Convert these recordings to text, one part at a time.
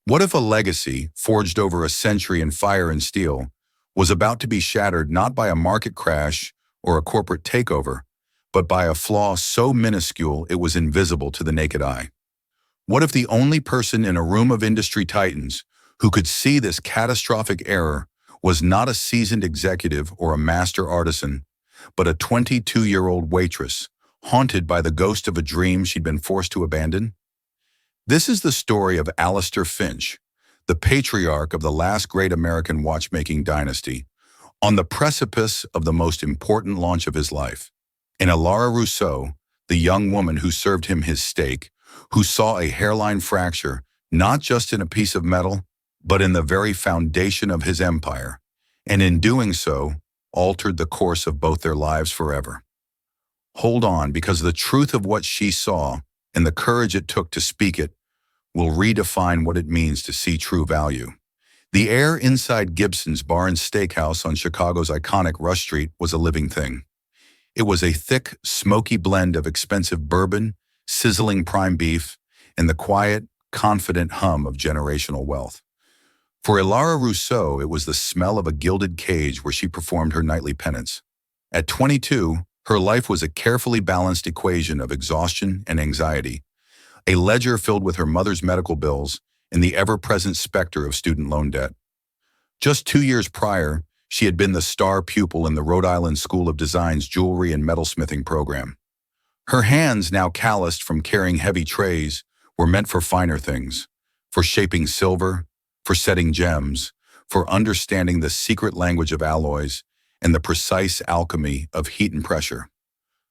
What if a legacy, forged over a century in fire and steel, was about to be shattered not by a market crash or a corporate takeover, but by a flaw so minuscule it was invisible to the naked eye? What if the only person in a room of industry titans who could see this catastrophic error was not a seasoned executive or a master artisan, but a 22-year-old waitress, haunted by the ghost of a dream she'd been forced to abandon? This is the story of Alistair Finch, the patriarch of the last great American watchmaking dynasty, on the precipice of the most important launch of his life. And Alara Rousseau, the young woman who served him his steak, who saw a hairline fracture not just in a piece of metal, but in the very foundation of his empire, and in doing so, altered the course of both their lives forever. Hold on, because the truth of what she saw and the courage it took to speak it will redefine what it means to see true value. The air inside Gibson's Bar and Steakhouse on Chicago's iconic Rush Street was a living thing. It was a thick, smoky blend of expensive bourbon, sizzling prime beef, and the quiet, confident hum of generational wealth. For Alara Rousseau, it was the smell of a gilded cage where she performed her nightly penance. At 22, her life was a carefully balanced equation of exhaustion and anxiety, a ledger filled with her mother's medical bills and the ever-present specter of student loan debt. Just 2 years prior, she had been the star pupil in the Rhode Island School of Design's jewelry and metalsmithing program. Her hands, now calloused from carrying heavy trays, were meant for finer things, for shaping silver, for setting gems, for understanding the secret language of alloys and the precise alchemy of heat and pressure.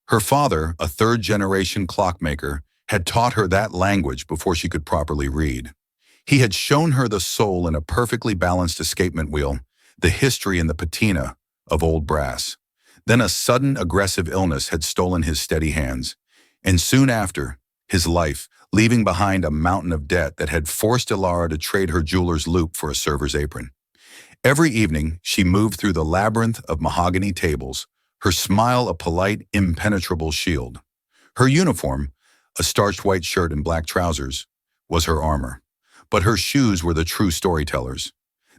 Her father, a third-generation clockmaker, had taught her that language before she could properly read. He had shown her the soul in a perfectly balanced escapement wheel, the history and the patina of old brass. Then a sudden aggressive illness had stolen his steady hands, and soon after, his life, leaving behind a mountain of debt that had forced Alara to trade her jeweler's loupe for a server's apron. Every evening, she moved through the labyrinth of mahogany tables, her smile a polite, impenetrable shield. Her uniform, a starched white shirt and black trousers, was her armor. But her shoes were the true storytellers.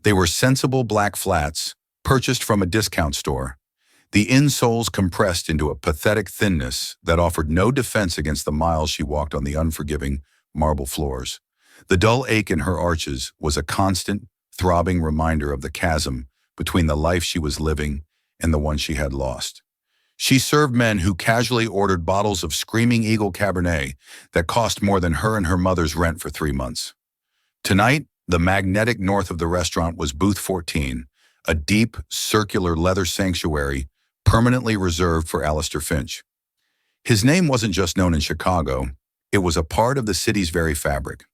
They were sensible black flats, purchased from a discount store, the insoles compressed into a pathetic thinness that offered no defense against the miles she walked on the unforgiving marble floors. The dull ache in her arches was a constant, throbbing reminder of the chasm between the life she was living and the one she had lost. She served men who casually ordered bottles of Screaming Eagle Cabernet that cost more than her and her mother's rent for 3 months. Tonight, the magnetic north of the restaurant was Booth 14, a deep, circular leather sanctuary permanently reserved for Alistair Finch. His name wasn't just known in Chicago, it was a part of the city's very fabric.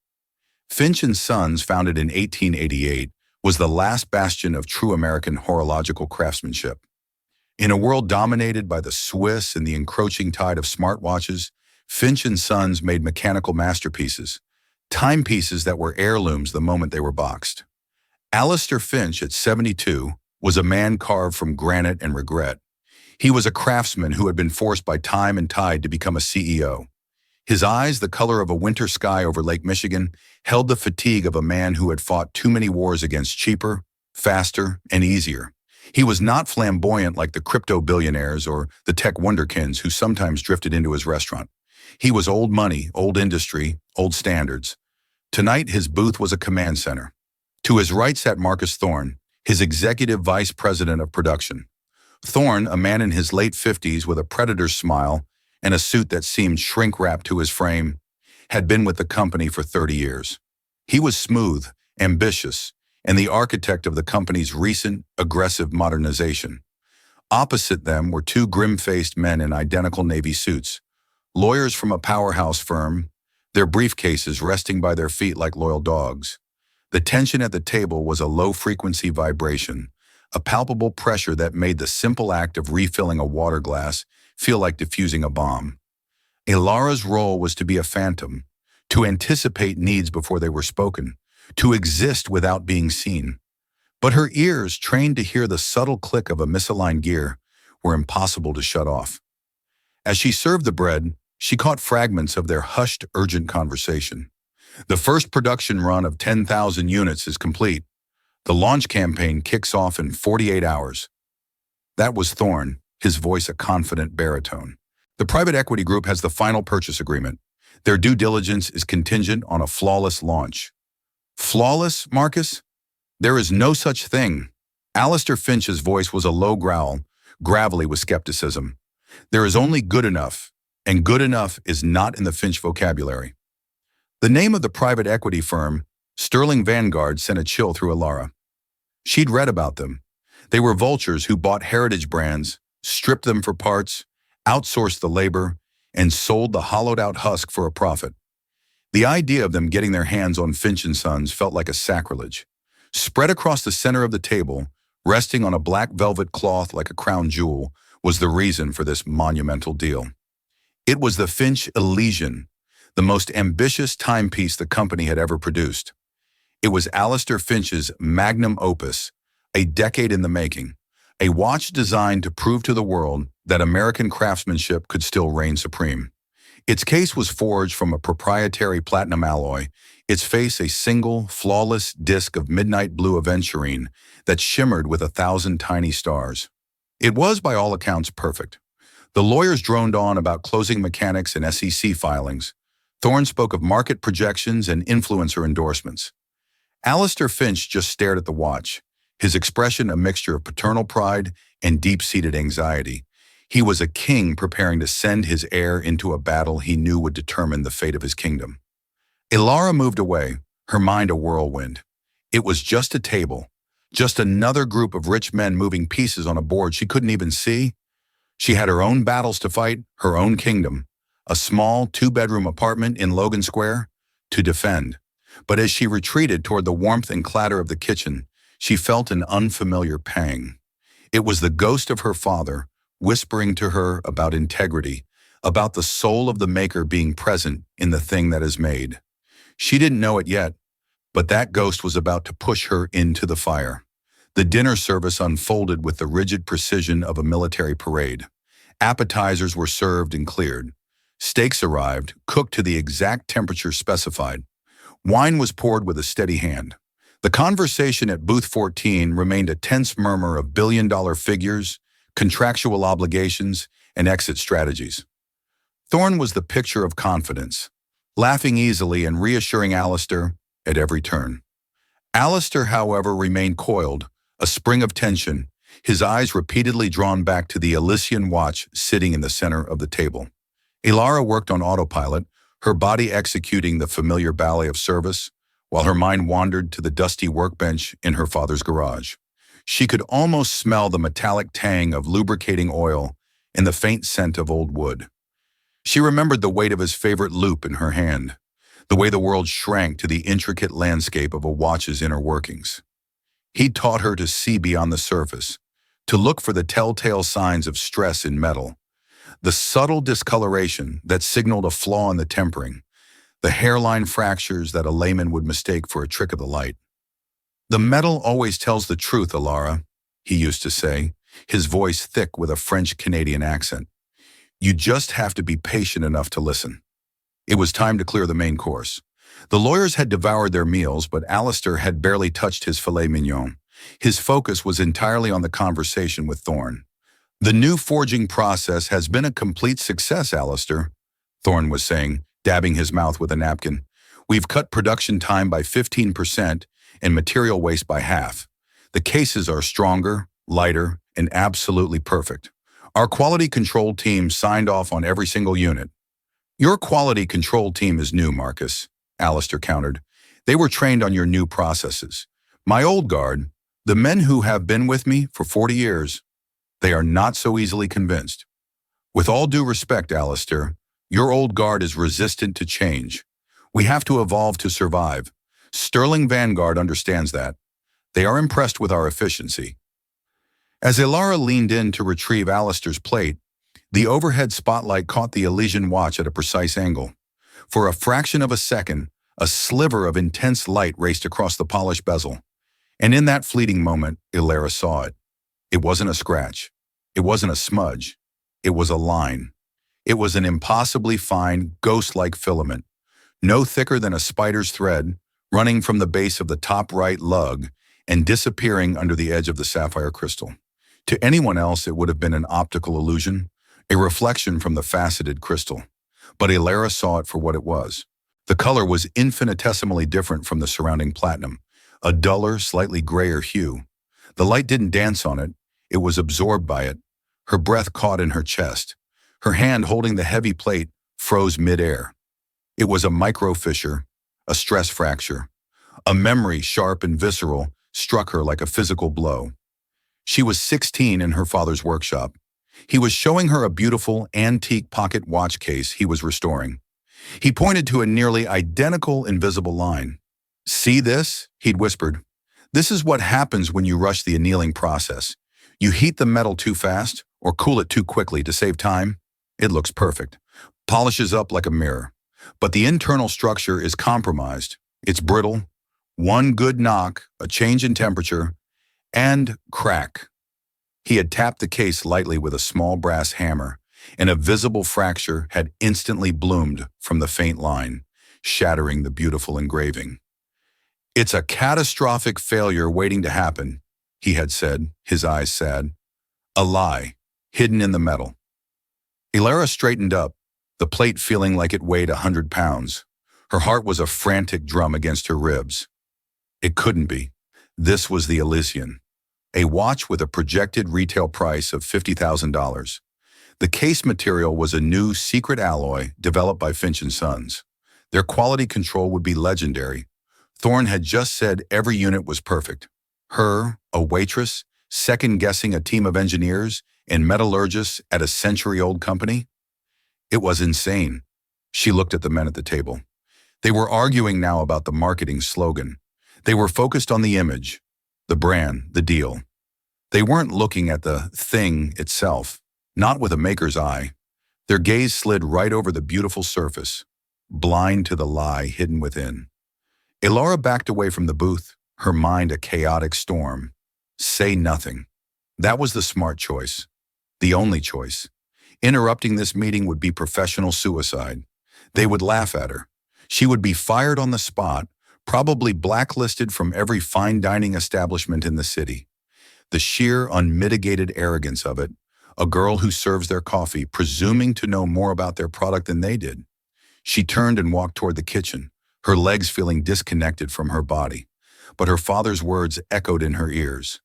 Finch and Sons, founded in 1888, was the last bastion of true American horological craftsmanship. In a world dominated by the Swiss and the encroaching tide of smartwatches, Finch and Sons made mechanical masterpieces, timepieces that were heirlooms the moment they were boxed. Alistair Finch, at 72, was a man carved from granite and regret. He was a craftsman who had been forced by time and tide to become a CEO. His eyes, the color of a winter sky over Lake Michigan, held the fatigue of a man who had fought too many wars against cheaper, faster, and easier. He was not flamboyant like the crypto billionaires or the tech wunderkinds who sometimes drifted into his restaurant. He was old money, old industry, old standards. Tonight, his booth was a command center. To his right sat Marcus Thorne, his executive vice president of production. Thorne, a man in his late 50s with a predator's smile and a suit that seemed shrink-wrapped to his frame, had been with the company for 30 years. He was smooth, ambitious, and the architect of the company's recent, aggressive modernization. Opposite them were two grim-faced men in identical navy suits, lawyers from a powerhouse firm, their briefcases resting by their feet like loyal dogs. The tension at the table was a low-frequency vibration, a palpable pressure that made the simple act of refilling a water glass feel like diffusing a bomb. Alara's role was to be a phantom, to anticipate needs before they were spoken, to exist without being seen. But her ears, trained to hear the subtle click of a misaligned gear, were impossible to shut off. As she served the bread, she caught fragments of their hushed, urgent conversation. The first production run of 10,000 units is complete. The launch campaign kicks off in 48 hours. That was Thorne, his voice a confident baritone. The private equity group has the final purchase agreement. Their due diligence is contingent on a flawless launch. Flawless, Marcus? There is no such thing. Alistair Finch's voice was a low growl, gravelly with skepticism. There is only good enough, and good enough is not in the Finch vocabulary. The name of the private equity firm, Sterling Vanguard, sent a chill through Alara. She'd read about them. They were vultures who bought heritage brands, stripped them for parts, outsourced the labor, and sold the hollowed-out husk for a profit. The idea of them getting their hands on Finch & Sons felt like a sacrilege. Spread across the center of the table, resting on a black velvet cloth like a crown jewel, was the reason for this monumental deal. It was the Finch Elysian, the most ambitious timepiece the company had ever produced. It was Alistair Finch's magnum opus, a decade in the making, a watch designed to prove to the world that American craftsmanship could still reign supreme. Its case was forged from a proprietary platinum alloy, its face a single, flawless disc of midnight blue aventurine that shimmered with 1,000 tiny stars. It was, by all accounts, perfect. The lawyers droned on about closing mechanics and SEC filings. Thorne spoke of market projections and influencer endorsements. Alistair Finch just stared at the watch, his expression a mixture of paternal pride and deep-seated anxiety. He was a king preparing to send his heir into a battle he knew would determine the fate of his kingdom. Alara moved away, her mind a whirlwind. It was just a table, just another group of rich men moving pieces on a board she couldn't even see. She had her own battles to fight, her own kingdom, a small two-bedroom apartment in Logan Square, to defend. But as she retreated toward the warmth and clatter of the kitchen, she felt an unfamiliar pang. It was the ghost of her father, whispering to her about integrity, about the soul of the maker being present in the thing that is made. She didn't know it yet, but that ghost was about to push her into the fire. The dinner service unfolded with the rigid precision of a military parade. Appetizers were served and cleared. Steaks arrived, cooked to the exact temperature specified. Wine was poured with a steady hand. The conversation at Booth 14 remained a tense murmur of billion-dollar figures, contractual obligations, and exit strategies. Thorne was the picture of confidence, laughing easily and reassuring Alistair at every turn. Alistair, however, remained coiled, a spring of tension, his eyes repeatedly drawn back to the Elysian watch sitting in the center of the table. Alara worked on autopilot, her body executing the familiar ballet of service, while her mind wandered to the dusty workbench in her father's garage. She could almost smell the metallic tang of lubricating oil and the faint scent of old wood. She remembered the weight of his favorite loop in her hand, the way the world shrank to the intricate landscape of a watch's inner workings. He'd taught her to see beyond the surface, to look for the telltale signs of stress in metal, the subtle discoloration that signaled a flaw in the tempering, the hairline fractures that a layman would mistake for a trick of the light. "The metal always tells the truth, Alara," he used to say, his voice thick with a French-Canadian accent. "You just have to be patient enough to listen." It was time to clear the main course. The lawyers had devoured their meals, but Alistair had barely touched his filet mignon. His focus was entirely on the conversation with Thorne. "The new forging process has been a complete success, Alistair," Thorne was saying, dabbing his mouth with a napkin. "We've cut production time by 15% and material waste by half. The cases are stronger, lighter, and absolutely perfect. Our quality control team signed off on every single unit." "Your quality control team is new, Marcus," Alistair countered. "They were trained on your new processes. My old guard, the men who have been with me for 40 years, they are not so easily convinced. With all due respect, Alistair, your old guard is resistant to change. We have to evolve to survive. Sterling Vanguard understands that. They are impressed with our efficiency." As Alara leaned in to retrieve Alistair's plate, the overhead spotlight caught the Elysian watch at a precise angle. For a fraction of a second, a sliver of intense light raced across the polished bezel. And in that fleeting moment, Alara saw it. It wasn't a scratch. It wasn't a smudge. It was a line. It was an impossibly fine, ghost-like filament. no thicker than a spider's thread, running from the base of the top right lug and disappearing under the edge of the sapphire crystal. To anyone else, it would have been an optical illusion, a reflection from the faceted crystal. But Elara saw it for what it was. The color was infinitesimally different from the surrounding platinum, a duller, slightly grayer hue. The light didn't dance on it, it was absorbed by it. Her breath caught in her chest. Her hand holding the heavy plate froze mid-air. It was a micro-fissure, a stress fracture. A memory, sharp and visceral, struck her like a physical blow. She was 16 in her father's workshop. He was showing her a beautiful, antique pocket watch case he was restoring. He pointed to a nearly identical invisible line. "See this?" he'd whispered. "This is what happens when you rush the annealing process. You heat the metal too fast or cool it too quickly to save time. It looks perfect, polishes up like a mirror. But the internal structure is compromised. It's brittle. One good knock, a change in temperature, and crack." He had tapped the case lightly with a small brass hammer, and a visible fracture had instantly bloomed from the faint line, shattering the beautiful engraving. "It's a catastrophic failure waiting to happen," he had said, his eyes sad. A lie, hidden in the metal. Elara straightened up, the plate feeling like it weighed 100 pounds. Her heart was a frantic drum against her ribs. It couldn't be. This was the Elysian, a watch with a projected retail price of $50,000. The case material was a new secret alloy developed by Finch & Sons. Their quality control would be legendary. Thorne had just said every unit was perfect. Her, a waitress, second-guessing a team of engineers and metallurgists at a century-old company? It was insane. She looked at the men at the table. They were arguing now about the marketing slogan. They were focused on the image, the brand, the deal. They weren't looking at the thing itself, not with a maker's eye. Their gaze slid right over the beautiful surface, blind to the lie hidden within. Elara backed away from the booth, her mind a chaotic storm. Say nothing. That was the smart choice, the only choice. Interrupting this meeting would be professional suicide. They would laugh at her. She would be fired on the spot, probably blacklisted from every fine dining establishment in the city. The sheer, unmitigated arrogance of it, a girl who serves their coffee, presuming to know more about their product than they did. She turned and walked toward the kitchen, her legs feeling disconnected from her body. But her father's words echoed in her ears,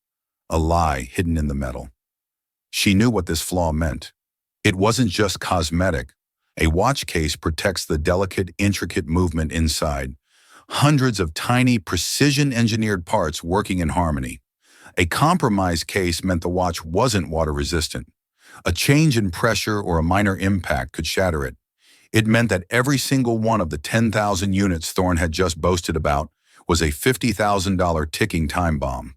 a lie hidden in the metal. She knew what this flaw meant. It wasn't just cosmetic. A watch case protects the delicate, intricate movement inside. Hundreds of tiny, precision-engineered parts working in harmony. A compromised case meant the watch wasn't water-resistant. A change in pressure or a minor impact could shatter it. It meant that every single one of the 10,000 units Thorne had just boasted about was a $50,000 ticking time bomb.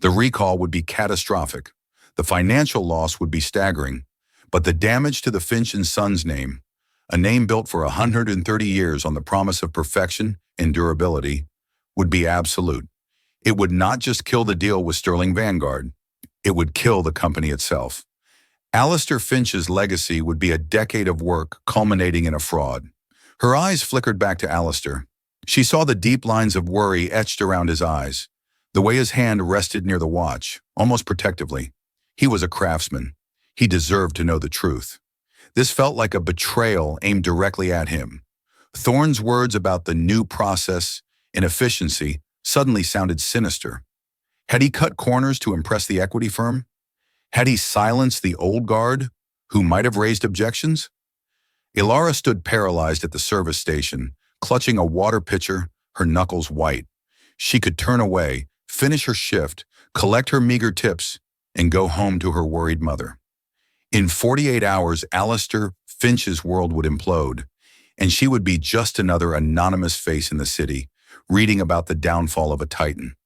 The recall would be catastrophic. The financial loss would be staggering. But the damage to the Finch & Sons name, a name built for 130 years on the promise of perfection and durability, would be absolute. It would not just kill the deal with Sterling Vanguard, it would kill the company itself. Alistair Finch's legacy would be a decade of work culminating in a fraud. Her eyes flickered back to Alistair. She saw the deep lines of worry etched around his eyes, the way his hand rested near the watch, almost protectively. He was a craftsman. He deserved to know the truth. This felt like a betrayal aimed directly at him. Thorne's words about the new process and efficiency suddenly sounded sinister. Had he cut corners to impress the equity firm? Had he silenced the old guard, who might have raised objections? Elara stood paralyzed at the service station, clutching a water pitcher, her knuckles white. She could turn away, finish her shift, collect her meager tips, and go home to her worried mother. In 48 hours, Alistair Finch's world would implode, and she would be just another anonymous face in the city, reading about the downfall of a titan.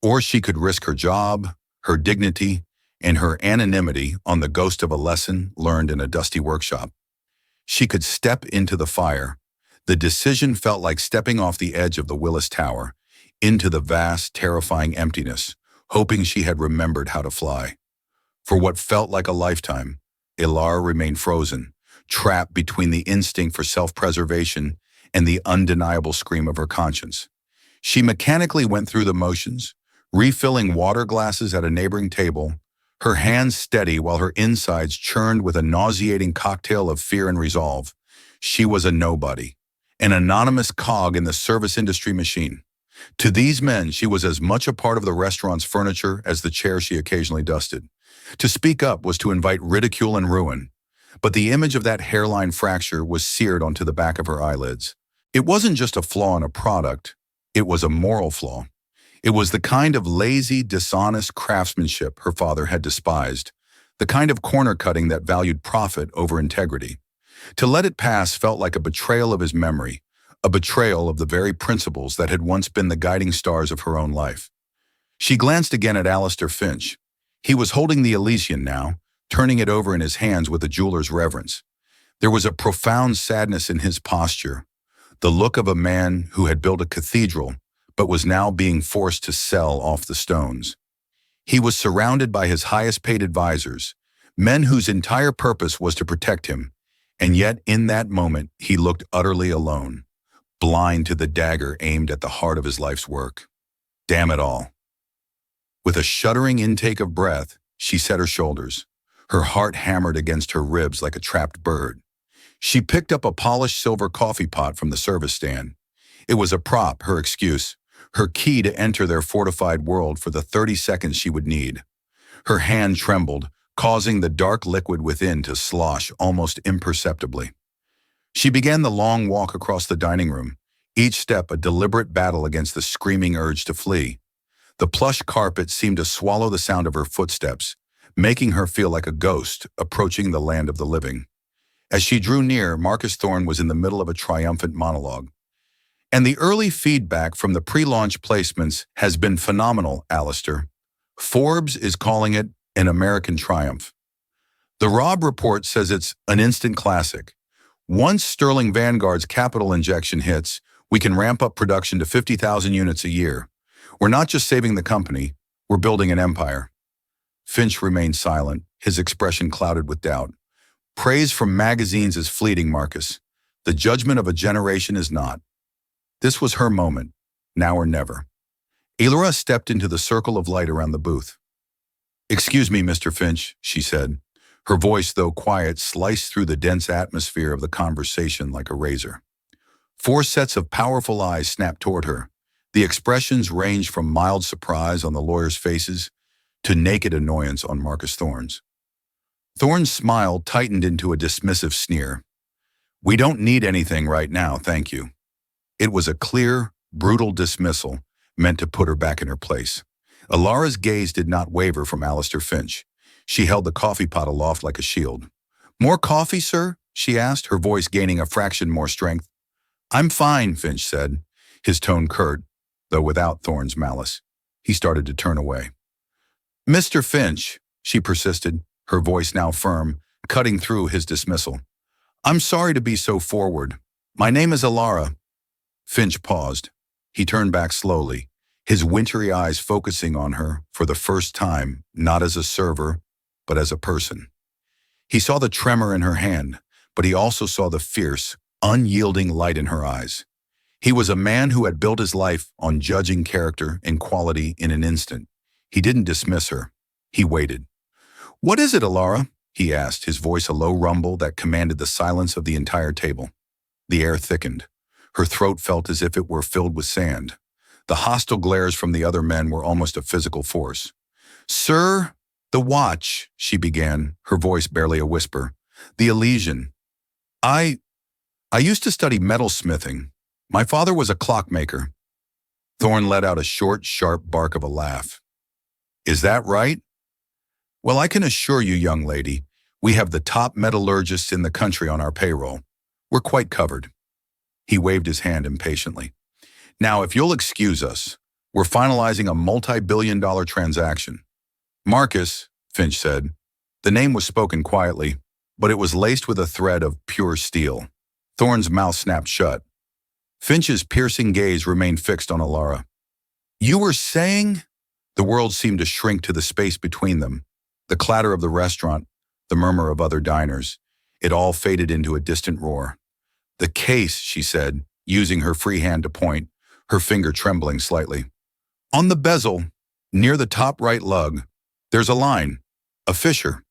Or she could risk her job, her dignity, and her anonymity on the ghost of a lesson learned in a dusty workshop. She could step into the fire. The decision felt like stepping off the edge of the Willis Tower, into the vast, terrifying emptiness, hoping she had remembered how to fly. For what felt like a lifetime, Elara remained frozen, trapped between the instinct for self-preservation and the undeniable scream of her conscience. She mechanically went through the motions, refilling water glasses at a neighboring table, her hands steady while her insides churned with a nauseating cocktail of fear and resolve. She was a nobody, an anonymous cog in the service industry machine. To these men, she was as much a part of the restaurant's furniture as the chair she occasionally dusted. To speak up was to invite ridicule and ruin, but the image of that hairline fracture was seared onto the back of her eyelids. It wasn't just a flaw in a product, it was a moral flaw. It was the kind of lazy, dishonest craftsmanship her father had despised, the kind of corner cutting that valued profit over integrity. To let it pass felt like a betrayal of his memory, a betrayal of the very principles that had once been the guiding stars of her own life. She glanced again at Alistair Finch. He was holding the Elysian now, turning it over in his hands with a jeweler's reverence. There was a profound sadness in his posture, the look of a man who had built a cathedral but was now being forced to sell off the stones. He was surrounded by his highest-paid advisors, men whose entire purpose was to protect him, and yet in that moment he looked utterly alone, blind to the dagger aimed at the heart of his life's work. Damn it all. With a shuddering intake of breath, she set her shoulders. Her heart hammered against her ribs like a trapped bird. She picked up a polished silver coffee pot from the service stand. It was a prop, her excuse, her key to enter their fortified world for the 30 seconds she would need. Her hand trembled, causing the dark liquid within to slosh almost imperceptibly. She began the long walk across the dining room, each step a deliberate battle against the screaming urge to flee. The plush carpet seemed to swallow the sound of her footsteps, making her feel like a ghost approaching the land of the living. As she drew near, Marcus Thorne was in the middle of a triumphant monologue. And the early feedback from the pre-launch placements has been phenomenal, Alistair. Forbes is calling it an American triumph. The Robb report says it's an instant classic. Once Sterling Vanguard's capital injection hits, we can ramp up production to 50,000 units a year. We're not just saving the company, we're building an empire. Finch remained silent, his expression clouded with doubt. Praise from magazines is fleeting, Marcus. The judgment of a generation is not. This was her moment, now or never. Elora stepped into the circle of light around the booth. "Excuse me, Mr. Finch," she said. Her voice, though quiet, sliced through the dense atmosphere of the conversation like a razor. 4 sets of powerful eyes snapped toward her. The expressions ranged from mild surprise on the lawyers' faces to naked annoyance on Marcus Thorne's. Thorne's smile tightened into a dismissive sneer. "We don't need anything right now, thank you." It was a clear, brutal dismissal meant to put her back in her place. Alara's gaze did not waver from Alistair Finch. She held the coffee pot aloft like a shield. "More coffee, sir?" she asked, her voice gaining a fraction more strength. "I'm fine," Finch said, his tone curt, though without Thorne's malice. He started to turn away. "Mr. Finch," she persisted, her voice now firm, cutting through his dismissal. "I'm sorry to be so forward. My name is Alara." Finch paused. He turned back slowly, his wintry eyes focusing on her for the first time, not as a server, but as a person. He saw the tremor in her hand, but he also saw the fierce, unyielding light in her eyes. He was a man who had built his life on judging character and quality in an instant. He didn't dismiss her. He waited. "What is it, Alara?" he asked, his voice a low rumble that commanded the silence of the entire table. The air thickened. Her throat felt as if it were filled with sand. The hostile glares from the other men were almost a physical force. "Sir, the watch," she began, her voice barely a whisper. "The Elysian. I used to study metalsmithing. My father was a clockmaker." Thorne let out a short, sharp bark of a laugh. "Is that right? Well, I can assure you, young lady, we have the top metallurgists in the country on our payroll. We're quite covered." He waved his hand impatiently. "Now, if you'll excuse us, we're finalizing a multi-billion-dollar transaction." "Marcus," Finch said. The name was spoken quietly, but it was laced with a thread of pure steel. Thorne's mouth snapped shut. Finch's piercing gaze remained fixed on Alara. "You were saying?" The world seemed to shrink to the space between them. The clatter of the restaurant, the murmur of other diners, it all faded into a distant roar. "The case," she said, using her free hand to point, her finger trembling slightly. On the bezel, near the top right lug, there's a line, a fissure.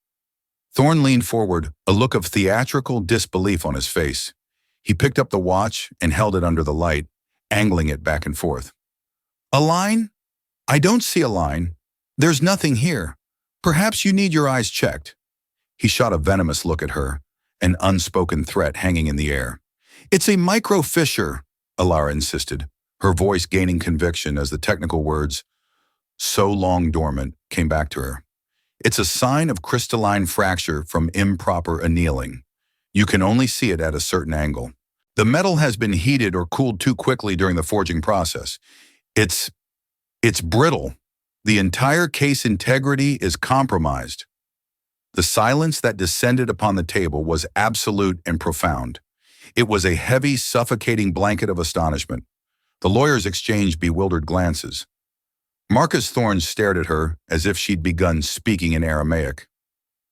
Thorne leaned forward, a look of theatrical disbelief on his face. He picked up the watch and held it under the light, angling it back and forth. A line? I don't see a line. There's nothing here. Perhaps you need your eyes checked. He shot a venomous look at her, an unspoken threat hanging in the air. It's a micro fissure, Alara insisted, her voice gaining conviction as the technical words, so long dormant, came back to her. It's a sign of crystalline fracture from improper annealing. You can only see it at a certain angle. The metal has been heated or cooled too quickly during the forging process. It's brittle. The entire case integrity is compromised. The silence that descended upon the table was absolute and profound. It was a heavy, suffocating blanket of astonishment. The lawyers exchanged bewildered glances. Marcus Thorne stared at her as if she'd begun speaking in Aramaic.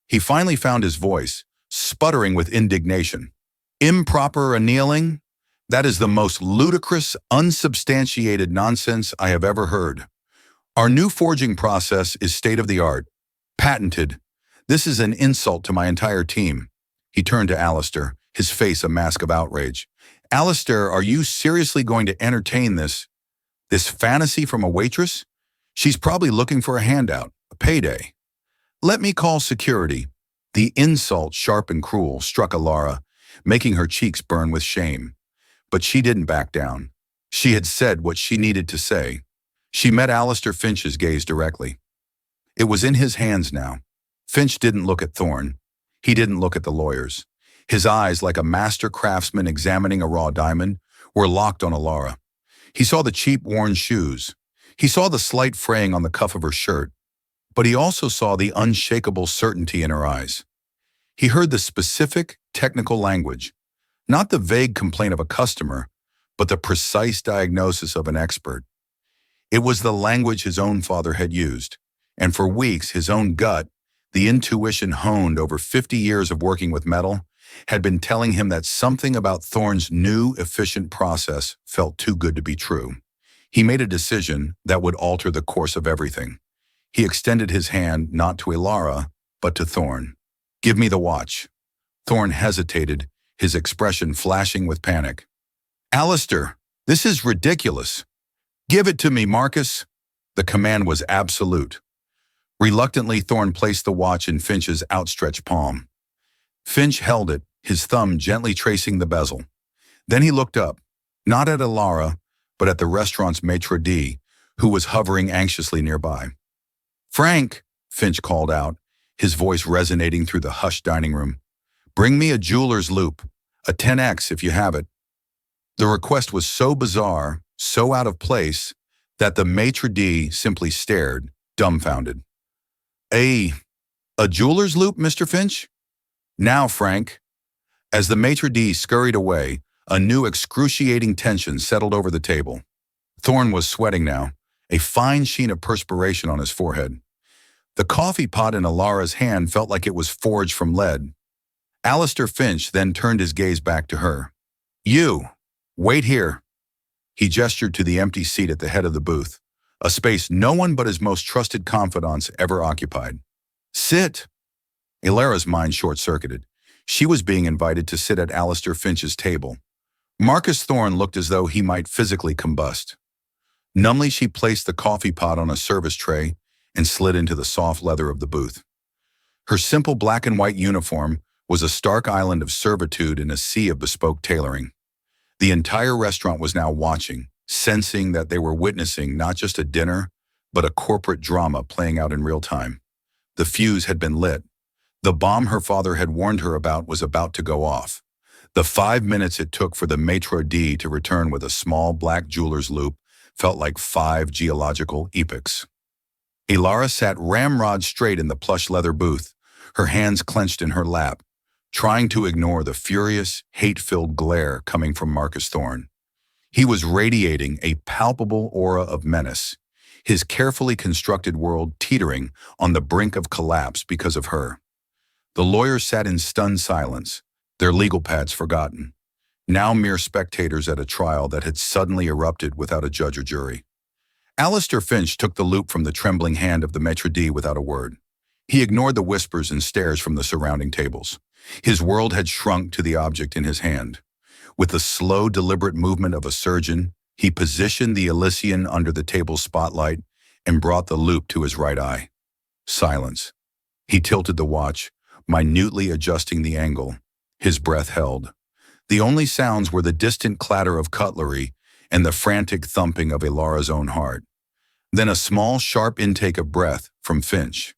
He finally found his voice, sputtering with indignation. Improper annealing? That is the most ludicrous, unsubstantiated nonsense I have ever heard. Our new forging process is state-of-the-art, patented. This is an insult to my entire team. He turned to Alistair, his face a mask of outrage. Alistair, are you seriously going to entertain this fantasy from a waitress? She's probably looking for a handout, a payday. Let me call security. The insult, sharp and cruel, struck Alara, making her cheeks burn with shame. But she didn't back down. She had said what she needed to say. She met Alistair Finch's gaze directly. It was in his hands now. Finch didn't look at Thorne. He didn't look at the lawyers. His eyes, like a master craftsman examining a raw diamond, were locked on Alara. He saw the cheap, worn shoes. He saw the slight fraying on the cuff of her shirt. But he also saw the unshakable certainty in her eyes. He heard the specific, technical language, not the vague complaint of a customer, but the precise diagnosis of an expert. It was the language his own father had used, and for weeks his own gut, the intuition honed over 50 years of working with metal, had been telling him that something about Thorne's new, efficient process felt too good to be true. He made a decision that would alter the course of everything. He extended his hand not to Alara, but to Thorne. Give me the watch. Thorne hesitated, his expression flashing with panic. Alistair, this is ridiculous. Give it to me, Marcus. The command was absolute. Reluctantly, Thorne placed the watch in Finch's outstretched palm. Finch held it, his thumb gently tracing the bezel. Then he looked up, not at Alara, but at the restaurant's maitre d', who was hovering anxiously nearby. Frank, Finch called out, his voice resonating through the hushed dining room. Bring me a jeweler's loop, a 10X if you have it. The request was so bizarre, so out of place, that the maitre d' simply stared, dumbfounded. A jeweler's loop, Mr. Finch? Now, Frank. As the maitre d' scurried away, a new excruciating tension settled over the table. Thorne was sweating now, a fine sheen of perspiration on his forehead. The coffee pot in Alara's hand felt like it was forged from lead. Alistair Finch then turned his gaze back to her. You, wait here. He gestured to the empty seat at the head of the booth, a space no one but his most trusted confidants ever occupied. Sit. Alara's mind short-circuited. She was being invited to sit at Alistair Finch's table. Marcus Thorne looked as though he might physically combust. Numbly, she placed the coffee pot on a service tray and slid into the soft leather of the booth. Her simple black and white uniform was a stark island of servitude in a sea of bespoke tailoring. The entire restaurant was now watching, sensing that they were witnessing not just a dinner, but a corporate drama playing out in real time. The fuse had been lit. The bomb her father had warned her about was about to go off. The 5 minutes it took for the maitre d' to return with a small black jeweler's loop felt like 5 geological epochs. Alara sat ramrod straight in the plush leather booth, her hands clenched in her lap, trying to ignore the furious, hate-filled glare coming from Marcus Thorne. He was radiating a palpable aura of menace, his carefully constructed world teetering on the brink of collapse because of her. The lawyers sat in stunned silence, their legal pads forgotten. now mere spectators at a trial that had suddenly erupted without a judge or jury. Alistair Finch took the loop from the trembling hand of the maitre d' without a word. He ignored the whispers and stares from the surrounding tables. His world had shrunk to the object in his hand. With the slow, deliberate movement of a surgeon, he positioned the Elysian under the table's spotlight and brought the loop to his right eye. Silence. He tilted the watch, minutely adjusting the angle. His breath held. The only sounds were the distant clatter of cutlery and the frantic thumping of Elara's own heart. Then a small, sharp intake of breath from Finch.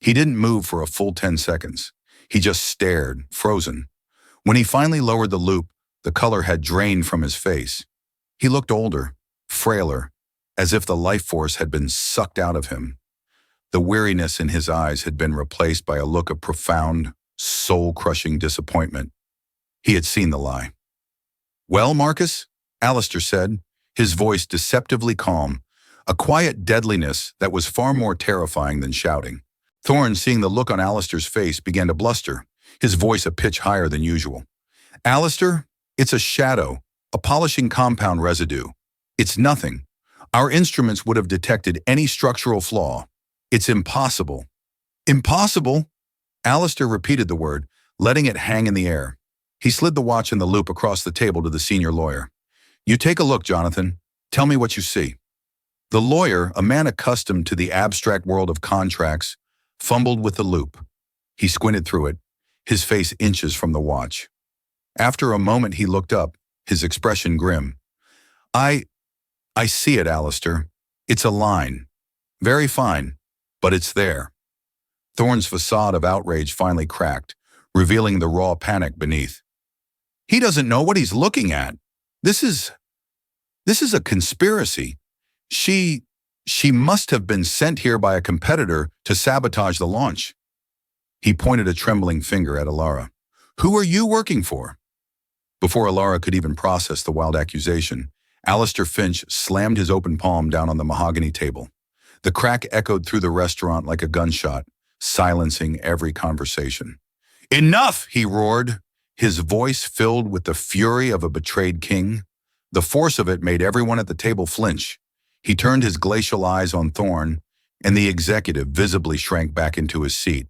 He didn't move for a full 10 seconds. He just stared, frozen. When he finally lowered the loop, the color had drained from his face. He looked older, frailer, as if the life force had been sucked out of him. The weariness in his eyes had been replaced by a look of profound, soul-crushing disappointment. He had seen the lie. "Well, Marcus?" Alistair said, his voice deceptively calm, a quiet deadliness that was far more terrifying than shouting. Thorne, seeing the look on Alistair's face, began to bluster, his voice a pitch higher than usual. "Alistair, it's a shadow, a polishing compound residue. It's nothing. Our instruments would have detected any structural flaw. It's impossible." "Impossible?" Alistair repeated the word, letting it hang in the air. He slid the watch and the loop across the table to the senior lawyer. "You take a look, Jonathan. Tell me what you see." The lawyer, a man accustomed to the abstract world of contracts, fumbled with the loop. He squinted through it, his face inches from the watch. After a moment he looked up, his expression grim. I see it, Alistair. It's a line. Very fine, but it's there." Thorne's facade of outrage finally cracked, revealing the raw panic beneath. "He doesn't know what he's looking at. This is a conspiracy. She must have been sent here by a competitor to sabotage the launch." He pointed a trembling finger at Elara. "Who are you working for?" Before Elara could even process the wild accusation, Alistair Finch slammed his open palm down on the mahogany table. The crack echoed through the restaurant like a gunshot, silencing every conversation. "Enough!" he roared, his voice filled with the fury of a betrayed king. The force of it made everyone at the table flinch. He turned his glacial eyes on Thorne, and the executive visibly shrank back into his seat.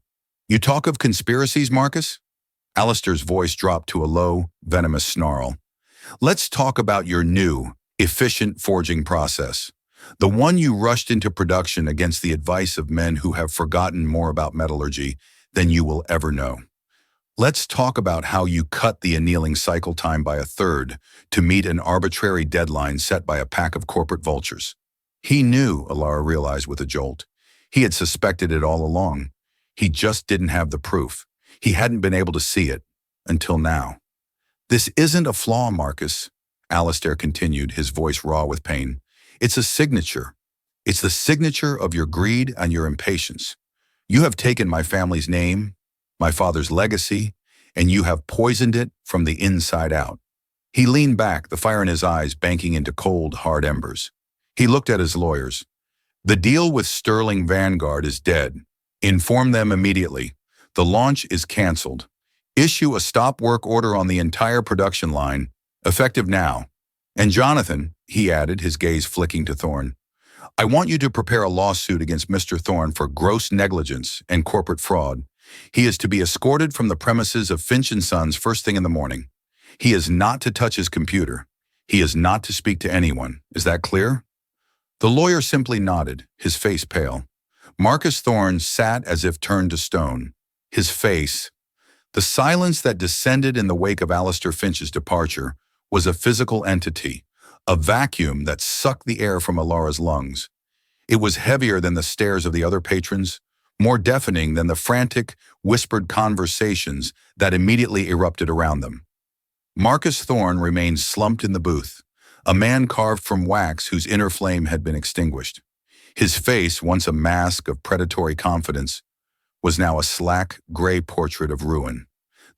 "You talk of conspiracies, Marcus?" Alistair's voice dropped to a low, venomous snarl. "Let's talk about your new, efficient forging process. The one you rushed into production against the advice of men who have forgotten more about metallurgy than you will ever know. Let's talk about how you cut the annealing cycle time by a third to meet an arbitrary deadline set by a pack of corporate vultures." He knew, Elara realized with a jolt. He had suspected it all along. He just didn't have the proof. He hadn't been able to see it, until now. "This isn't a flaw, Marcus," Alistair continued, his voice raw with pain. "It's a signature. It's the signature of your greed and your impatience. You have taken my family's name, my father's legacy, and you have poisoned it from the inside out." He leaned back, the fire in his eyes banking into cold, hard embers. He looked at his lawyers. "The deal with Sterling Vanguard is dead. Inform them immediately. The launch is canceled. Issue a stop work order on the entire production line, effective now. And Jonathan," he added, his gaze flicking to Thorne, "I want you to prepare a lawsuit against Mr. Thorne for gross negligence and corporate fraud. He is to be escorted from the premises of Finch & Sons first thing in the morning. He is not to touch his computer. He is not to speak to anyone. Is that clear?" The lawyer simply nodded, his face pale. Marcus Thorne sat as if turned to stone. His face. The silence that descended in the wake of Alistair Finch's departure was a physical entity, a vacuum that sucked the air from Elara's lungs. It was heavier than the stares of the other patrons, more deafening than the frantic, whispered conversations that immediately erupted around them. Marcus Thorne remained slumped in the booth, a man carved from wax whose inner flame had been extinguished. His face, once a mask of predatory confidence, was now a slack, gray portrait of ruin.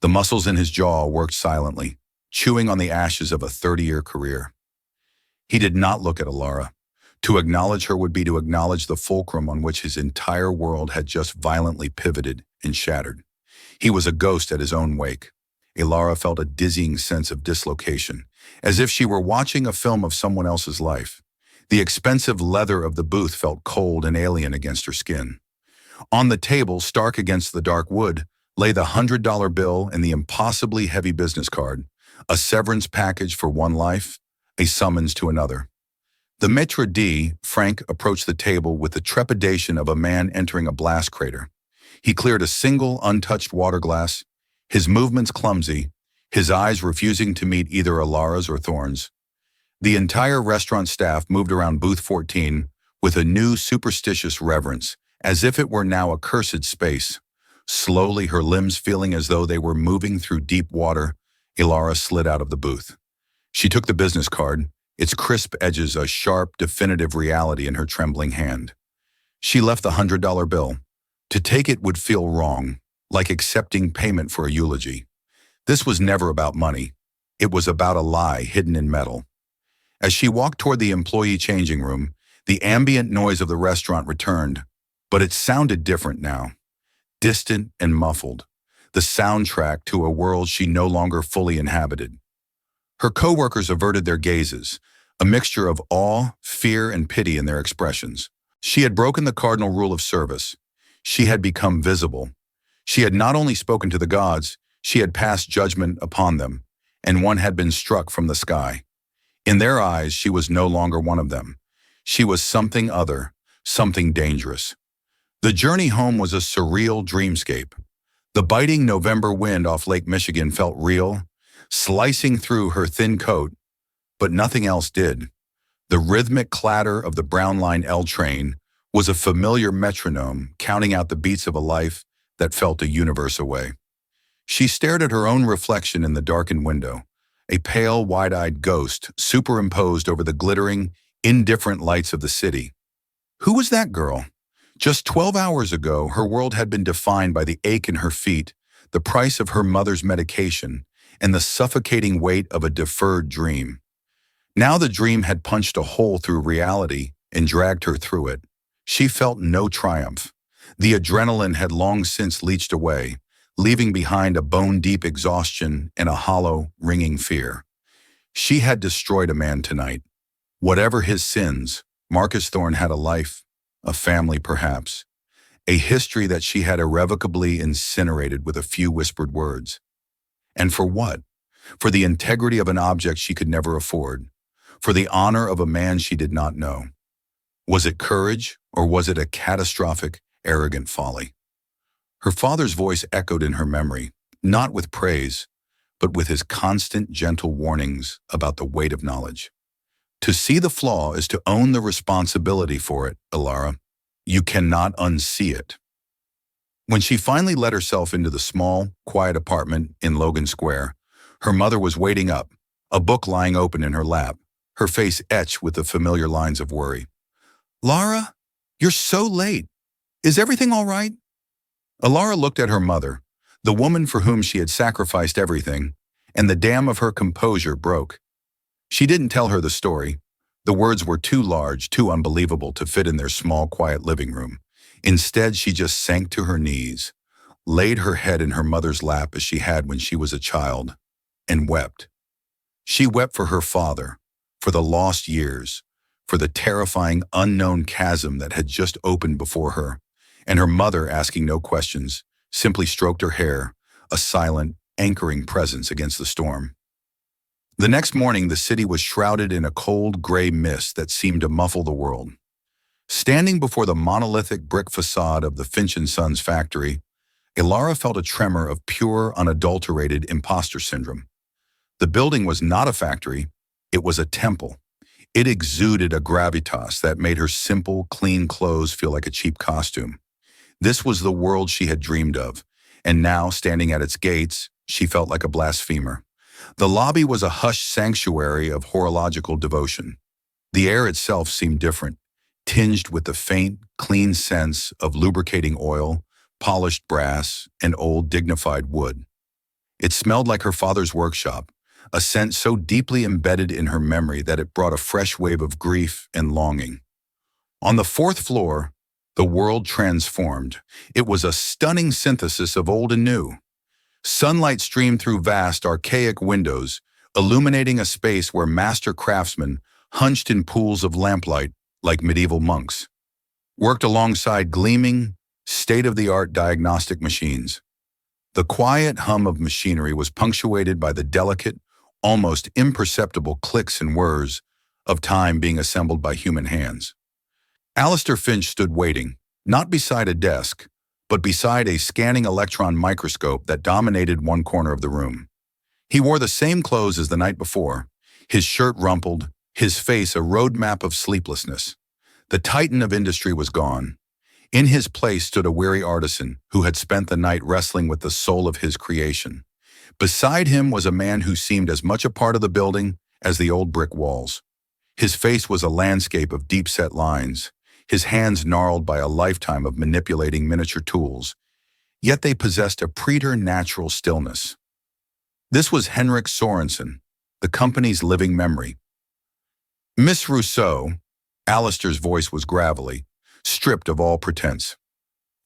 The muscles in his jaw worked silently, chewing on the ashes of a 30-year career. He did not look at Elara. To acknowledge her would be to acknowledge the fulcrum on which his entire world had just violently pivoted and shattered. He was a ghost at his own wake, Ilara felt a dizzying sense of dislocation, as if she were watching a film of someone else's life. The expensive leather of the booth felt cold and alien against her skin. On the table, stark against the dark wood, lay the $100 bill and the impossibly heavy business card, a severance package for one life, a summons to another. The maitre d', Frank, approached the table with the trepidation of a man entering a blast crater. He cleared a single, untouched water glass, his movements clumsy, his eyes refusing to meet either Ilara's or Thorne's. The entire restaurant staff moved around booth 14 with a new superstitious reverence, as if it were now a cursed space. Slowly, her limbs feeling as though they were moving through deep water, Ilara slid out of the booth. She took the business card, its crisp edges a sharp, definitive reality in her trembling hand. She left the $100 bill. To take it would feel wrong, like accepting payment for a eulogy. This was never about money. It was about a lie hidden in metal. As she walked toward the employee changing room, the ambient noise of the restaurant returned, but it sounded different now. Distant and muffled, the soundtrack to a world she no longer fully inhabited. Her coworkers averted their gazes, a mixture of awe, fear, and pity in their expressions. She had broken the cardinal rule of service. She had become visible. She had not only spoken to the gods, she had passed judgment upon them, and one had been struck from the sky. In their eyes, she was no longer one of them. She was something other, something dangerous. The journey home was a surreal dreamscape. The biting November wind off Lake Michigan felt real, slicing through her thin coat, but nothing else did. The rhythmic clatter of the Brown Line L train was a familiar metronome counting out the beats of a life that felt a universe away. She stared at her own reflection in the darkened window, a pale, wide-eyed ghost superimposed over the glittering, indifferent lights of the city. Who was that girl? Just 12 hours ago, her world had been defined by the ache in her feet, the price of her mother's medication, and the suffocating weight of a deferred dream. Now the dream had punched a hole through reality and dragged her through it. She felt no triumph. The adrenaline had long since leached away, leaving behind a bone-deep exhaustion and a hollow, ringing fear. She had destroyed a man tonight. Whatever his sins, Marcus Thorne had a life, a family perhaps, a history that she had irrevocably incinerated with a few whispered words. And for what? For the integrity of an object she could never afford, for the honor of a man she did not know. Was it courage, or was it a catastrophic, arrogant folly? Her father's voice echoed in her memory, not with praise, but with his constant, gentle warnings about the weight of knowledge. To see the flaw is to own the responsibility for it, Ilara. You cannot unsee it. When she finally let herself into the small, quiet apartment in Logan Square, her mother was waiting up, a book lying open in her lap, her face etched with the familiar lines of worry. "Lara, you're so late. Is everything all right?" Ilara looked at her mother, the woman for whom she had sacrificed everything, and the dam of her composure broke. She didn't tell her the story. The words were too large, too unbelievable to fit in their small, quiet living room. Instead, she just sank to her knees, laid her head in her mother's lap as she had when she was a child, and wept. She wept for her father, for the lost years, for the terrifying, unknown chasm that had just opened before her, and her mother, asking no questions, simply stroked her hair, a silent, anchoring presence against the storm. The next morning, the city was shrouded in a cold, gray mist that seemed to muffle the world. Standing before the monolithic brick facade of the Finch & Sons factory, Ilara felt a tremor of pure, unadulterated imposter syndrome. The building was not a factory, it was a temple. It exuded a gravitas that made her simple, clean clothes feel like a cheap costume. This was the world she had dreamed of, and now, standing at its gates, she felt like a blasphemer. The lobby was a hushed sanctuary of horological devotion. The air itself seemed different, tinged with the faint, clean sense of lubricating oil, polished brass, and old, dignified wood. It smelled like her father's workshop, a scent so deeply embedded in her memory that it brought a fresh wave of grief and longing. On the fourth floor, the world transformed. It was a stunning synthesis of old and new. Sunlight streamed through vast, archaic windows, illuminating a space where master craftsmen, hunched in pools of lamplight like medieval monks, worked alongside gleaming, state-of-the-art diagnostic machines. The quiet hum of machinery was punctuated by the delicate, almost imperceptible clicks and whirs of time being assembled by human hands. Alistair Finch stood waiting, not beside a desk, but beside a scanning electron microscope that dominated one corner of the room. He wore the same clothes as the night before, his shirt rumpled, his face a roadmap of sleeplessness. The titan of industry was gone. In his place stood a weary artisan who had spent the night wrestling with the soul of his creation. Beside him was a man who seemed as much a part of the building as the old brick walls. His face was a landscape of deep-set lines, his hands gnarled by a lifetime of manipulating miniature tools, yet they possessed a preternatural stillness. This was Henrik Sorensen, the company's living memory. Miss Rousseau, Alistair's voice was gravelly, stripped of all pretense.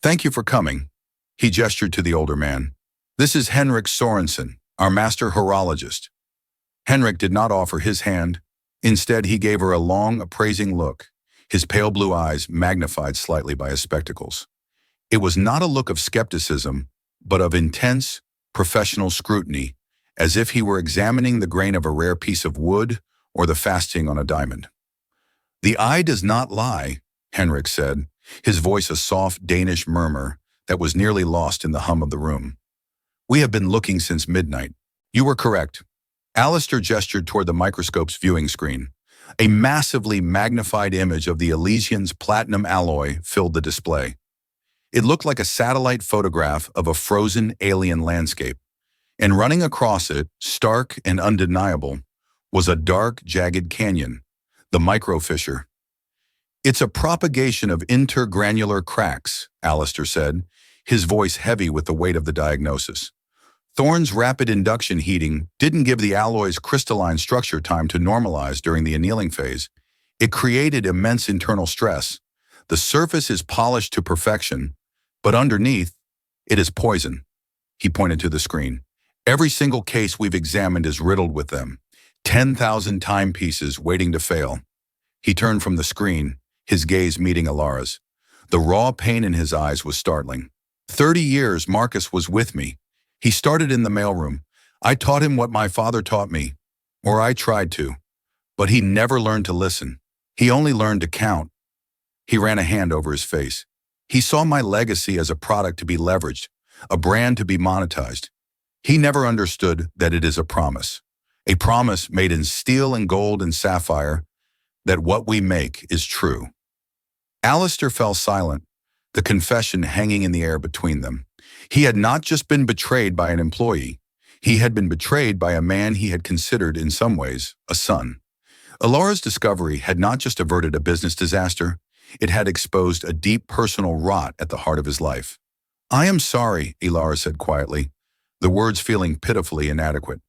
Thank you for coming, he gestured to the older man. This is Henrik Sorensen, our master horologist. Henrik did not offer his hand. Instead, he gave her a long, appraising look, his pale blue eyes magnified slightly by his spectacles. It was not a look of skepticism, but of intense, professional scrutiny, as if he were examining the grain of a rare piece of wood or the fasting on a diamond. The eye does not lie, Henrik said, his voice a soft Danish murmur that was nearly lost in the hum of the room. We have been looking since midnight. You were correct. Alistair gestured toward the microscope's viewing screen. A massively magnified image of the Elysian's platinum alloy filled the display. It looked like a satellite photograph of a frozen alien landscape, and running across it, stark and undeniable, was a dark, jagged canyon, the microfissure. It's a propagation of intergranular cracks, Alistair said, his voice heavy with the weight of the diagnosis. Thorne's rapid induction heating didn't give the alloy's crystalline structure time to normalize during the annealing phase. It created immense internal stress. The surface is polished to perfection, but underneath, it is poison. He pointed to the screen. Every single case we've examined is riddled with them. 10,000 timepieces waiting to fail. He turned from the screen, his gaze meeting Alara's. The raw pain in his eyes was startling. 30 years Marcus was with me. He started in the mailroom. I taught him what my father taught me, or I tried to, but he never learned to listen. He only learned to count. He ran a hand over his face. He saw my legacy as a product to be leveraged, a brand to be monetized. He never understood that it is a promise made in steel and gold and sapphire, that what we make is true. Alistair fell silent, the confession hanging in the air between them. He had not just been betrayed by an employee. He had been betrayed by a man he had considered, in some ways, a son. Alara's discovery had not just averted a business disaster, it had exposed a deep personal rot at the heart of his life. I am sorry, Alara said quietly, the words feeling pitifully inadequate.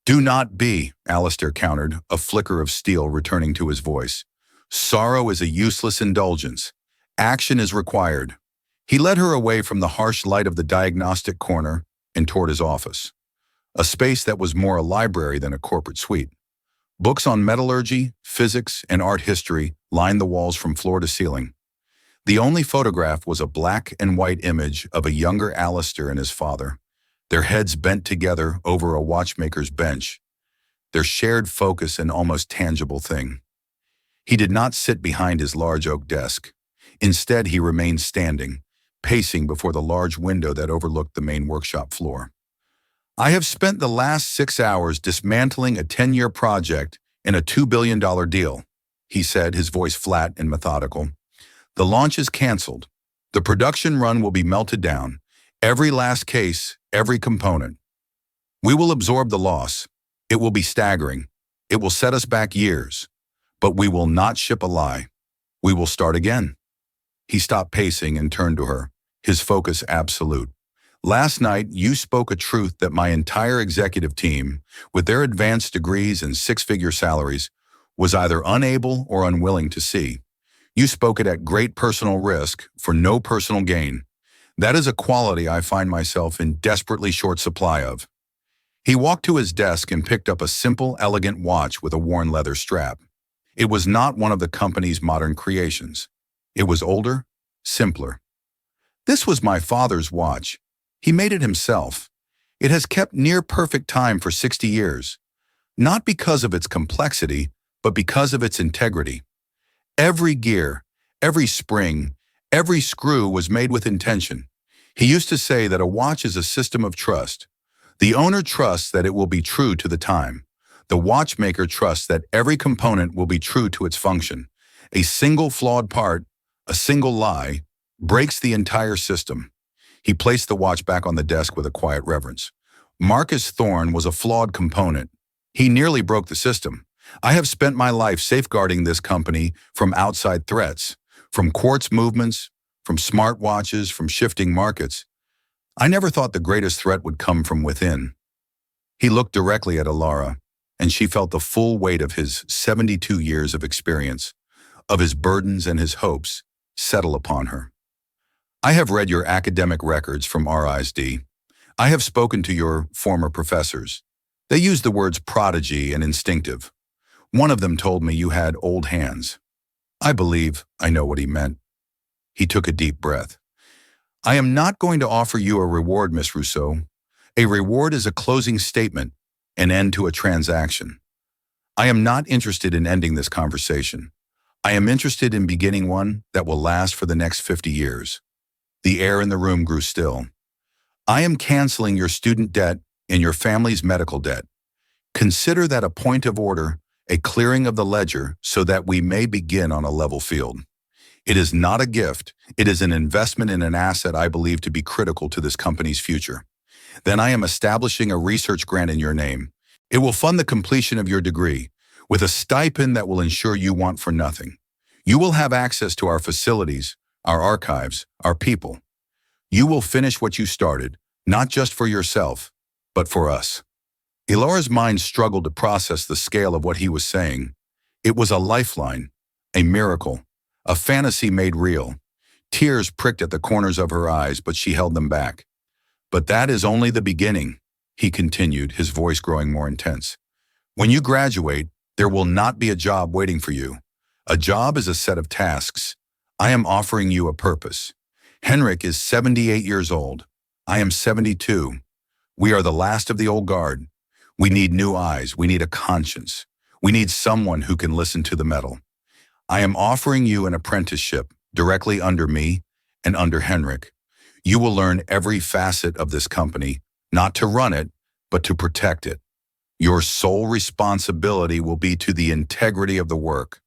Do not be, Alistair countered, a flicker of steel returning to his voice. Sorrow is a useless indulgence. Action is required. He led her away from the harsh light of the diagnostic corner and toward his office, a space that was more a library than a corporate suite. Books on metallurgy, physics, and art history lined the walls from floor to ceiling. The only photograph was a black and white image of a younger Alistair and his father, their heads bent together over a watchmaker's bench, their shared focus an almost tangible thing. He did not sit behind his large oak desk. Instead, he remained standing, pacing before the large window that overlooked the main workshop floor. I have spent the last 6 hours dismantling a 10-year project in a $2 billion deal, he said, his voice flat and methodical. The launch is canceled. The production run will be melted down. Every last case, every component. We will absorb the loss. It will be staggering. It will set us back years. But we will not ship a lie. We will start again. He stopped pacing and turned to her, his focus absolute. Last night, you spoke a truth that my entire executive team, with their advanced degrees and six-figure salaries, was either unable or unwilling to see. You spoke it at great personal risk for no personal gain. That is a quality I find myself in desperately short supply of. He walked to his desk and picked up a simple, elegant watch with a worn leather strap. It was not one of the company's modern creations. It was older, simpler. This was my father's watch. He made it himself. It has kept near perfect time for 60 years, not because of its complexity, but because of its integrity. Every gear, every spring, every screw was made with intention. He used to say that a watch is a system of trust. The owner trusts that it will be true to the time. The watchmaker trusts that every component will be true to its function. A single flawed part, a single lie, breaks the entire system. He placed the watch back on the desk with a quiet reverence. Marcus Thorne was a flawed component. He nearly broke the system. I have spent my life safeguarding this company from outside threats, from quartz movements, from smartwatches, from shifting markets. I never thought the greatest threat would come from within. He looked directly at Alara, and she felt the full weight of his 72 years of experience, of his burdens and his hopes, settle upon her. I have read your academic records from RISD. I have spoken to your former professors. They used the words prodigy and instinctive. One of them told me you had old hands. I believe I know what he meant. He took a deep breath. I am not going to offer you a reward, Miss Rousseau. A reward is a closing statement, an end to a transaction. I am not interested in ending this conversation. I am interested in beginning one that will last for the next 50 years. The air in the room grew still. I am canceling your student debt and your family's medical debt. Consider that a point of order, a clearing of the ledger so that we may begin on a level field. It is not a gift. It is an investment in an asset I believe to be critical to this company's future. Then I am establishing a research grant in your name. It will fund the completion of your degree with a stipend that will ensure you want for nothing. You will have access to our facilities, our archives, our people. You will finish what you started, not just for yourself, but for us. Ilara's mind struggled to process the scale of what he was saying. It was a lifeline, a miracle, a fantasy made real. Tears pricked at the corners of her eyes, but she held them back. But that is only the beginning, he continued, his voice growing more intense. When you graduate, there will not be a job waiting for you. A job is a set of tasks. I am offering you a purpose. Henrik is 78 years old. I am 72. We are the last of the old guard. We need new eyes. We need a conscience. We need someone who can listen to the metal. I am offering you an apprenticeship directly under me and under Henrik. You will learn every facet of this company, not to run it, but to protect it. Your sole responsibility will be to the integrity of the work.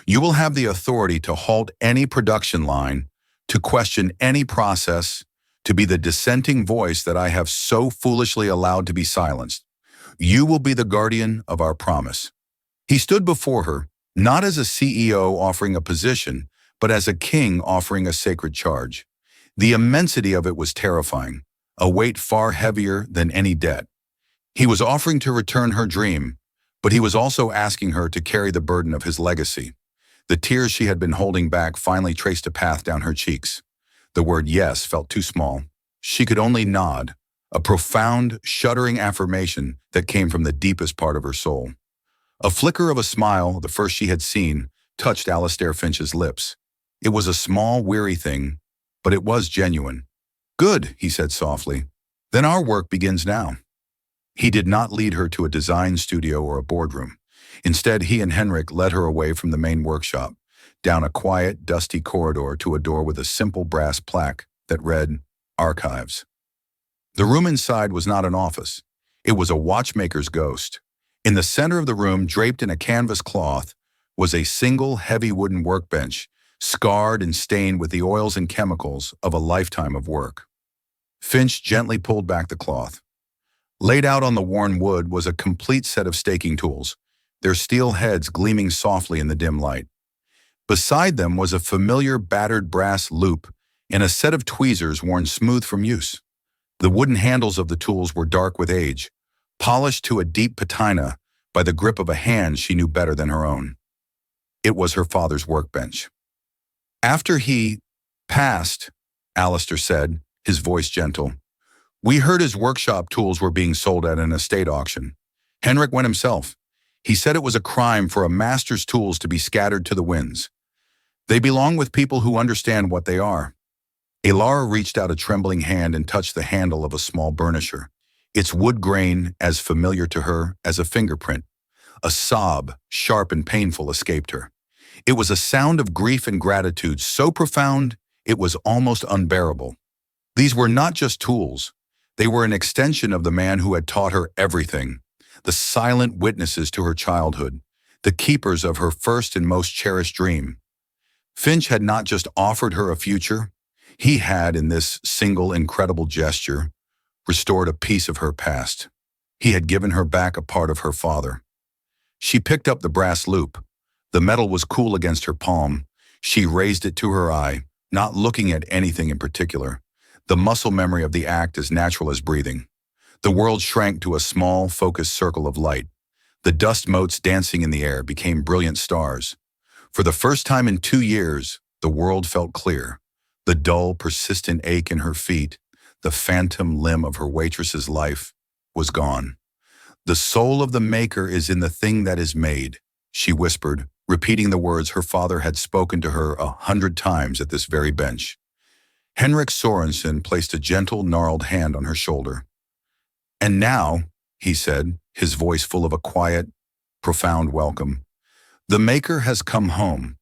You will have the authority to halt any production line, to question any process, to be the dissenting voice that I have so foolishly allowed to be silenced. You will be the guardian of our promise. He stood before her, not as a CEO offering a position, but as a king offering a sacred charge. The immensity of it was terrifying, a weight far heavier than any debt. He was offering to return her dream, but he was also asking her to carry the burden of his legacy. The tears she had been holding back finally traced a path down her cheeks. The word yes felt too small. She could only nod, a profound, shuddering affirmation that came from the deepest part of her soul. A flicker of a smile, the first she had seen, touched Alistair Finch's lips. It was a small, weary thing, but it was genuine. Good, he said softly. Then our work begins now. He did not lead her to a design studio or a boardroom. Instead, he and Henrik led her away from the main workshop, down a quiet, dusty corridor to a door with a simple brass plaque that read, Archives. The room inside was not an office. It was a watchmaker's ghost. In the center of the room, draped in a canvas cloth, was a single heavy wooden workbench, scarred and stained with the oils and chemicals of a lifetime of work. Finch gently pulled back the cloth. Laid out on the worn wood was a complete set of staking tools, their steel heads gleaming softly in the dim light. Beside them was a familiar battered brass loop and a set of tweezers worn smooth from use. The wooden handles of the tools were dark with age, polished to a deep patina by the grip of a hand she knew better than her own. It was her father's workbench. After he passed, Alistair said, his voice gentle. We heard his workshop tools were being sold at an estate auction. Henrik went himself. He said it was a crime for a master's tools to be scattered to the winds. They belong with people who understand what they are. Alara reached out a trembling hand and touched the handle of a small burnisher, its wood grain as familiar to her as a fingerprint. A sob, sharp and painful, escaped her. It was a sound of grief and gratitude so profound it was almost unbearable. These were not just tools. They were an extension of the man who had taught her everything, the silent witnesses to her childhood, the keepers of her first and most cherished dream. Finch had not just offered her a future, he had, in this single incredible gesture, restored a piece of her past. He had given her back a part of her father. She picked up the brass loop. The metal was cool against her palm. She raised it to her eye, not looking at anything in particular. The muscle memory of the act as natural as breathing. The world shrank to a small, focused circle of light. The dust motes dancing in the air became brilliant stars. For the first time in 2 years, the world felt clear. The dull, persistent ache in her feet, the phantom limb of her waitress's life, was gone. The soul of the maker is in the thing that is made, she whispered, repeating the words her father had spoken to her 100 times at this very bench. Henrik Sorensen placed a gentle, gnarled hand on her shoulder. And now, he said, his voice full of a quiet, profound welcome, the maker has come home.